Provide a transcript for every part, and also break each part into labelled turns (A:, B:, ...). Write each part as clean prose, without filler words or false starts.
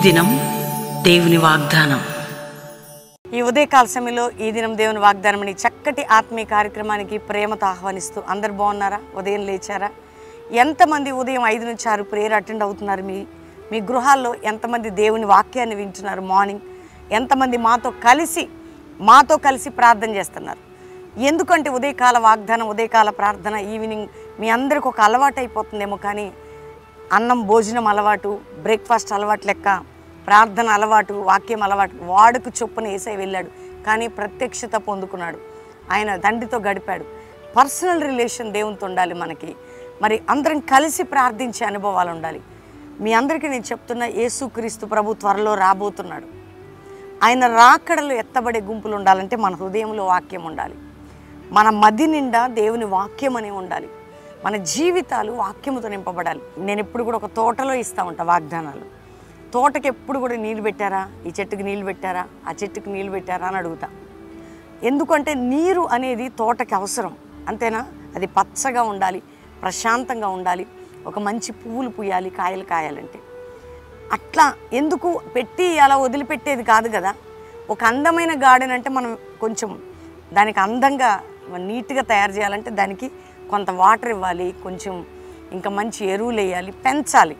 A: దినం దేవుని వాగ్దానం.
B: ఈ ఉదయకాల సమయంలో ఈ దినం దేవుని వాగ్దానం అని చక్కటి ఆత్మీయ కార్యక్రమానికి ప్రేమతో ఆహ్వానిస్తూ అందరు బాగున్నారా? ఉదయం లేచారా? ఎంతమంది ఉదయం 5 నుంచి 6 ప్రేయర్ అటెండ్ అవుతున్నారు? మీ గృహాల్లో ఎంతమంది దేవుని వాక్యాన్ని వింటున్నారు? మార్నింగ్ ఎంతమంది మాతో కలిసి ప్రార్థన చేస్తున్నారు? ఎందుకంటే ఉదయకాల వాగ్దానం, ఉదయకాల ప్రార్థన ఈవినింగ్ మీ అందరికి ఒక అలవాటు అయిపోతుందేమో, కానీ అన్నం భోజనం అలవాటు, బ్రేక్ఫాస్ట్ అలవాటు లెక్క ప్రార్థన అలవాటు, వాక్యం అలవాటు, వాడుకు చొప్పున యేసయ్య వెళ్ళాడు, కానీ ప్రత్యక్షత పొందుకున్నాడు. ఆయన తండ్రితో గడిపాడు. పర్సనల్ రిలేషన్ దేవునితో ఉండాలి మనకి. మరి అందరం కలిసి ప్రార్థించే అనుభవాలు ఉండాలి. మీ అందరికీ నేను చెప్తున్నా, యేసుక్రీస్తు ప్రభు త్వరలో రాబోతున్నాడు. ఆయన రాకడలో ఎత్తబడే గుంపులు ఉండాలంటే మన హృదయంలో వాక్యం ఉండాలి. మన మది నిండా దేవుని వాక్యం అనే ఉండాలి. మన జీవితాలు వాక్యముతో నింపబడాలి. నేను ఎప్పుడు కూడా ఒక తోటలో ఇస్తూ ఉంటా వాగ్దానాలు. తోటకి ఎప్పుడు కూడా నీళ్ళు పెట్టారా? ఈ చెట్టుకి నీళ్ళు పెట్టారా? ఆ చెట్టుకి నీళ్ళు పెట్టారా అని అడుగుతా. ఎందుకంటే నీరు అనేది తోటకి అవసరం, అంతేనా? అది పచ్చగా ఉండాలి, ప్రశాంతంగా ఉండాలి, ఒక మంచి పువ్వులు పూయాలి, కాయలు కాయాలంటే. అట్లా ఎందుకు పెట్టి అలా వదిలిపెట్టేది కాదు కదా. ఒక అందమైన గార్డెన్ అంటే మనం కొంచెం దానికి అందంగా నీట్గా తయారు చేయాలంటే దానికి కొంత వాటర్ ఇవ్వాలి, కొంచెం ఇంకా మంచి ఎరువులు వేయాలి, పెంచాలి.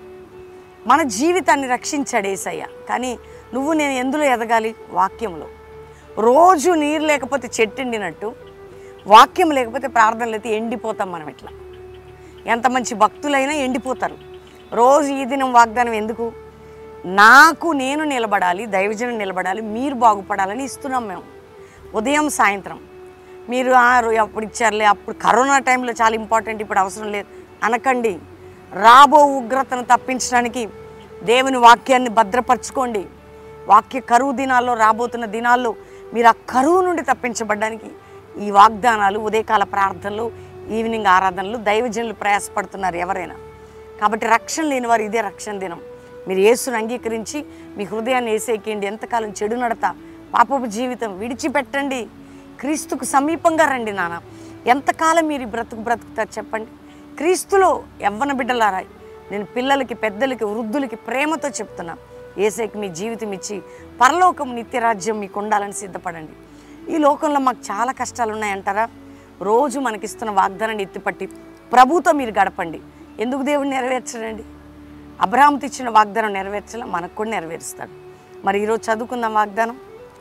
B: మన జీవితాన్ని రక్షించాడు యేసయ్య. కానీ నువ్వు నేను ఎందులో ఎదగాలి? వాక్యంలో. రోజు నీరు లేకపోతే చెట్టు ఎండినట్టు, వాక్యం లేకపోతే ప్రార్థనలు అయితే ఎండిపోతాం మనం. ఇట్లా ఎంత మంచి భక్తులైనా ఎండిపోతారు. రోజు ఈ దినం వాగ్దానం ఎందుకు? నేను నిలబడాలి, దైవజనం నిలబడాలి, మీరు బాగుపడాలని ఇస్తున్నాం మేము. ఉదయం సాయంత్రం మీరు అప్పుడు ఇచ్చారులే, అప్పుడు కరోనా టైంలో చాలా ఇంపార్టెంట్, ఇప్పుడు అవసరం లేదు అనకండి. రాబో ఉగ్రతను తప్పించడానికి దేవుని వాక్యాన్ని భద్రపరచుకోండి. వాక్య కరువు దినాల్లో, రాబోతున్న దినాల్లో మీరు ఆ కరువు నుండి తప్పించబడడానికి ఈ వాగ్దానాలు, ఉదయకాల ప్రార్థనలు, ఈవినింగ్ ఆరాధనలు, దైవజనులు ప్రయాసపడుతున్నారు ఎవరైనా. కాబట్టి రక్షణ లేని వారు ఇదే రక్షణ దినం. మీరు యేసును అంగీకరించి మీ హృదయాన్ని యేసేయండి. ఎంతకాలం చెడు నడత, పాపపు జీవితం విడిచిపెట్టండి, క్రీస్తుకు సమీపంగా రండి. నాన్న, ఎంతకాలం మీరు బ్రతుకుతారు చెప్పండి? క్రీస్తులో యవ్వన బిడ్డలారా, నేను పిల్లలకి, పెద్దలకి, వృద్ధులకి ప్రేమతో చెప్తున్నా, యేసయ్యకి మీ జీవితం ఇచ్చి పరలోకం, నిత్యరాజ్యం మీకు ఉండాలని సిద్ధపడండి. ఈ లోకంలో మాకు చాలా కష్టాలు ఉన్నాయంటారా? రోజు మనకిస్తున్న వాగ్దానాన్ని ఎత్తిపట్టి ప్రభుతో మీరు గడపండి. ఎందుకు దేవుడు నెరవేర్చడండి? అబ్రహాముతో ఇచ్చిన వాగ్దానం నెరవేర్చాల, మనకు కూడా నెరవేరుస్తాడు. మరి ఈరోజు చదువుకుందాం వాగ్దానం.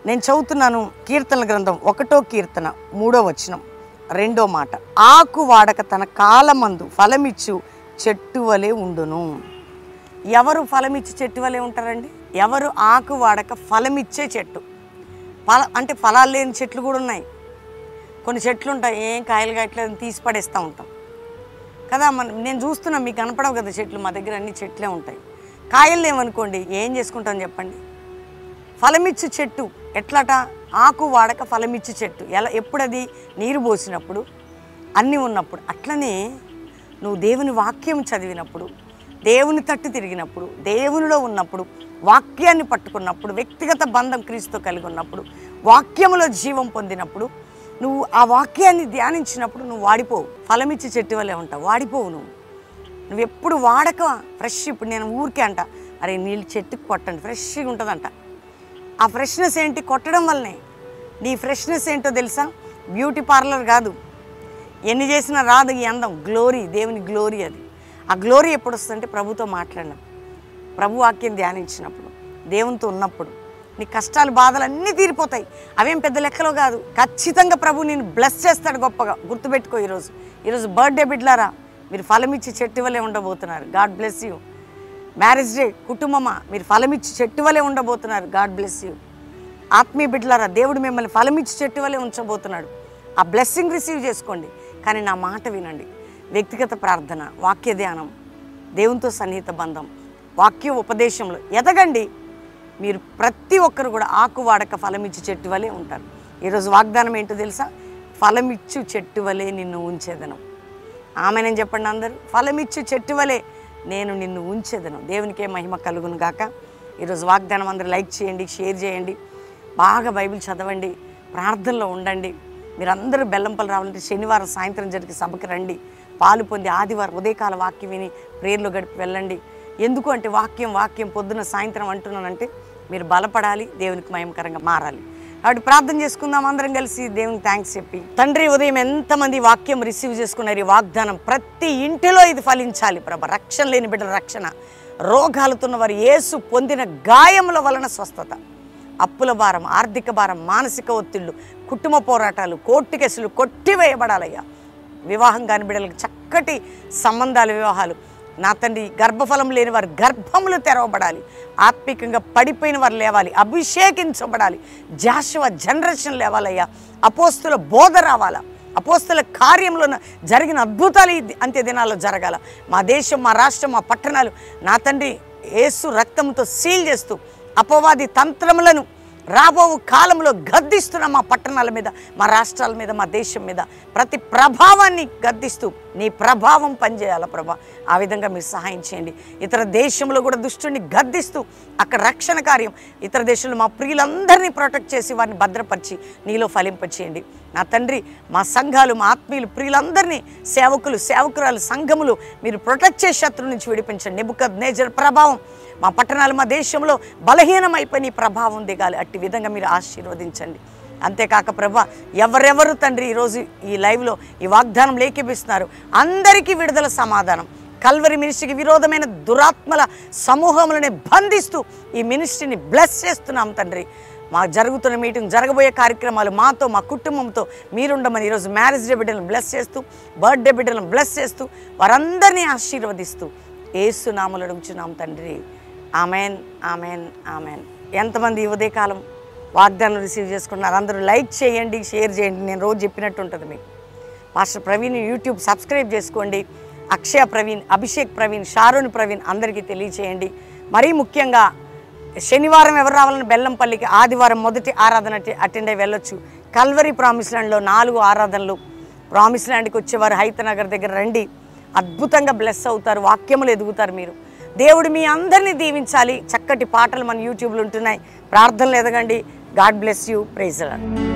B: నేను చదువుతున్నాను కీర్తనల గ్రంథం 1వ కీర్తన 3వ వచనం 2వ మాట. ఆకు వాడక తన కాలమందు ఫలమిచ్చు చెట్టు వలె ఉండును. ఎవరు ఫలమిచ్చి చెట్టు వలె ఉంటారండి? ఎవరు ఆకు వాడక ఫలమిచ్చే చెట్టు. అంటే ఫలాలు లేని చెట్లు కూడా ఉన్నాయి. కొన్ని చెట్లు ఉంటాయి, ఏం కాయలు కాయట్లేదు, తీసి పడేస్తూ ఉంటాం కదా. నేను చూస్తున్నా, మీకు కనపడవు కదా చెట్లు. మా దగ్గర అన్ని చెట్లే ఉంటాయి. కాయలు లేవనుకోండి, ఏం చేసుకుంటాం చెప్పండి? ఫలమిచ్చు చెట్టు ఎట్లట? ఆకు వాడక ఫలమిచ్చు చెట్టు. ఎప్పుడు? అది నీరు పోసినప్పుడు, అన్నీ ఉన్నప్పుడు. అట్లనే నువ్వు దేవుని వాక్యం చదివినప్పుడు, దేవుని తట్టు తిరిగినప్పుడు, దేవునిలో ఉన్నప్పుడు, వాక్యాన్ని పట్టుకున్నప్పుడు, వ్యక్తిగత బంధం క్రీస్తుతో కలిగి ఉన్నప్పుడు, వాక్యంలో జీవం పొందినప్పుడు, నువ్వు ఆ వాక్యాన్ని ధ్యానించినప్పుడు నువ్వు వాడిపోవు. ఫలమిచ్చి చెట్టు వల్లే ఉంటావు, వాడిపోవు. నువ్వు ఎప్పుడు వాడక ఫ్రెష్. ఇప్పుడు నేను ఊరికే అంట, అరే నీళ్ళు చెట్టుకు కొట్టండి, ఫ్రెష్గా ఉంటుందంట. ఆ ఫ్రెష్నెస్ ఏంటి? కొట్టడం వల్లనే. నీ ఫ్రెష్నెస్ ఏంటో తెలుసా? బ్యూటీ పార్లర్ కాదు, ఎన్ని చేసినా రాదు ఈ అందం. గ్లోరీ, దేవుని గ్లోరీ అది. ఆ గ్లోరీ ఎప్పుడు వస్తుందంటే ప్రభుతో మాట్లాడినాం, ప్రభు వాక్యం ధ్యానించినప్పుడు, దేవునితో ఉన్నప్పుడు. నీ కష్టాలు, బాధలు అన్నీ తీరిపోతాయి. అవేం పెద్ద లెక్కలో కాదు. ఖచ్చితంగా ప్రభు నేను బ్లెస్ చేస్తాడు గొప్పగా. గుర్తుపెట్టుకో, ఈరోజు బర్త్డే బిడ్లారా, మీరు ఫలమిచ్చి చెట్టు వలె ఉండబోతున్నారు. God bless you. Marriage day కుటుంబమా, మీరు ఫలమిచ్చి చెట్టు వలె ఉండబోతున్నారు. God bless you. ఆత్మీయ బిడ్డలారా, దేవుడు మిమ్మల్ని ఫలమిచ్చి చెట్టు వలె ఉంచబోతున్నాడు. ఆ బ్లెస్సింగ్ రిసీవ్ చేసుకోండి. కానీ నా మాట వినండి. వ్యక్తిగత ప్రార్థన, వాక్య ధ్యానం, దేవునితో సన్నిహిత బంధం, వాక్య ఉపదేశంలో ఎదగండి. మీరు ప్రతి ఒక్కరు కూడా ఆకు వాడక ఫలమిచ్చి చెట్టు వలె ఉంటారు. ఈరోజు వాగ్దానం ఏంటో తెలుసా? ఫలమిచ్చు చెట్టు వలె నిన్ను ఉంచేదను. ఆమెనని చెప్పండి అందరూ. ఫలమిచ్చు చెట్టు వలె నేను నిన్ను ఉంచేదను. దేవునికే మహిమ కలుగును గాక. ఈరోజు వాగ్దానం అందరూ లైక్ చేయండి, షేర్ చేయండి, బాగా బైబిల్ చదవండి, ప్రార్థనలో ఉండండి. మీరందరూ బెల్లంపల్లి రావాలంటే శనివారం సాయంత్రం జరిగే సభకి రండి, పాలు పొంది ఆదివారం ఉదయకాల వాక్యం విని ప్రేయర్లో గడిపి వెళ్ళండి. ఎందుకు అంటే వాక్యం పొద్దున సాయంత్రం అంటున్నానంటే మీరు బలపడాలి, దేవునికి మహిమకరంగా మారాలి. కాబట్టి ప్రార్థన చేసుకుందాం అందరం కలిసి, దేవునికి థ్యాంక్స్ చెప్పి. తండ్రి, ఉదయం ఎంతమంది వాక్యం రిసీవ్ చేసుకున్నారు, ఈ వాగ్దానం ప్రతి ఇంటిలో ఇది ఫలించాలి ప్రభా. రక్షణ లేని బిడ్డల రక్షణ, రోగాలుతున్న వారు యేసు పొందిన గాయముల వలన స్వస్థత, అప్పుల భారం, ఆర్థిక భారం, మానసిక ఒత్తిళ్లు, కుటుంబ పోరాటాలు, కోర్టు కేసులు కొట్టివేయబడాలయ్యా. వివాహం కాని బిడ్డలకు చక్కటి సంబంధాలు, వివాహాలు నా తండ్రి. గర్భఫలం లేని వారు గర్భములు తెరవబడాలి, ఆత్మికంగా పడిపోయిన వారు లేవాలి, అభిషేకించబడాలి. జాషువా జనరేషన్ లేవాలయ్యా. అపోస్తుల బోధ రావాలా, అపోస్తుల కార్యంలో జరిగిన అద్భుతాలు అంత్య దినాల్లో జరగాల. మా దేశం, మా రాష్ట్రం, మా పట్టణాలు నా తండ్రి యేసు రక్తంతో సీల్ చేస్తూ అపవాది తంత్రములను రాబో కాలంలో గద్దిస్తున్న మా పట్టణాల మీద, మా రాష్ట్రాల మీద, మా దేశం మీద ప్రతి ప్రభావాన్ని గద్దిస్తూ నీ ప్రభావం పనిచేయాల ప్రభా. ఆ విధంగా మీరు సహాయం చేయండి. ఇతర దేశంలో కూడా దుష్టుని గద్దిస్తూ అక్కడ రక్షణ కార్యం, ఇతర దేశంలో మా ప్రియులందరినీ ప్రొటెక్ట్ చేసి వారిని భద్రపరిచి నీలో ఫలింపచేయండి నా తండ్రి. మా సంఘాలు, మా ఆత్మీయులు, ప్రియులందరినీ, సేవకులు, సేవకురాలు, సంఘములు మీరు ప్రొటెక్ట్ చేసి శత్రువు నుంచి విడిపించండి. నెబుకద్నెజర్ ప్రభావం మా పట్టణాలు, మా దేశంలో బలహీనమైపోయి నీ ప్రభావం దిగాలి. అట్టి విధంగా మీరు ఆశీర్వదించండి. అంతేకాక ప్రభా, ఎవరెవరు తండ్రి ఈరోజు ఈ లైవ్లో ఈ వాగ్దానం లేఖిపిస్తున్నారు అందరికీ విడుదల, సమాధానం. కల్వరి మినిస్ట్రీకి విరోధమైన దురాత్మల సమూహములని బంధిస్తూ ఈ మినిస్ట్రీని బ్లెస్ చేస్తున్నాం తండ్రి. మా జరుగుతున్న మీటింగ్, జరగబోయే కార్యక్రమాలు మాతో, మా కుటుంబంతో మీరుండమని ఈరోజు మ్యారేజ్ డే బిడ్డలను బ్లెస్ చేస్తూ, బర్త్డే బిడ్డలను బ్లెస్ చేస్తూ, వారందరినీ ఆశీర్వదిస్తూ యేసు నామములో అడుగుచున్నాం తండ్రి. Amen, amen, amen. ఎంతమంది ఉదయకాలం వాగ్దానం రిసీవ్ చేసుకున్నారు? అందరూ లైక్ చేయండి, షేర్ చేయండి. నేను రోజు చెప్పినట్టు ఉంటుంది మీకు. మాస్టర్ ప్రవీణ్ యూట్యూబ్ సబ్స్క్రైబ్ చేసుకోండి. అక్షయ ప్రవీణ్, అభిషేక్ ప్రవీణ్, షారోన్ ప్రవీణ్ అందరికీ తెలియచేయండి. మరీ ముఖ్యంగా శనివారం ఎవరు రావాలని బెల్లంపల్లికి, ఆదివారం మొదటి ఆరాధన అటెండ్ అయ్యి వెళ్ళొచ్చు. కల్వరి ప్రామిస్ ల్యాండ్లో 4 ఆరాధనలు. ప్రామిస్ ల్యాండ్కి వచ్చేవారు హైతనగర్ దగ్గర రండి, అద్భుతంగా బ్లెస్ అవుతారు, వాక్యములు ఎదుగుతారు మీరు. దేవుడు మీ అందరినీ దీవించాలి. చక్కటి పాటలు మన యూట్యూబ్లో ఉంటున్నాయి, ప్రార్థనలు ఎదగండి. God bless you. Praise the lord.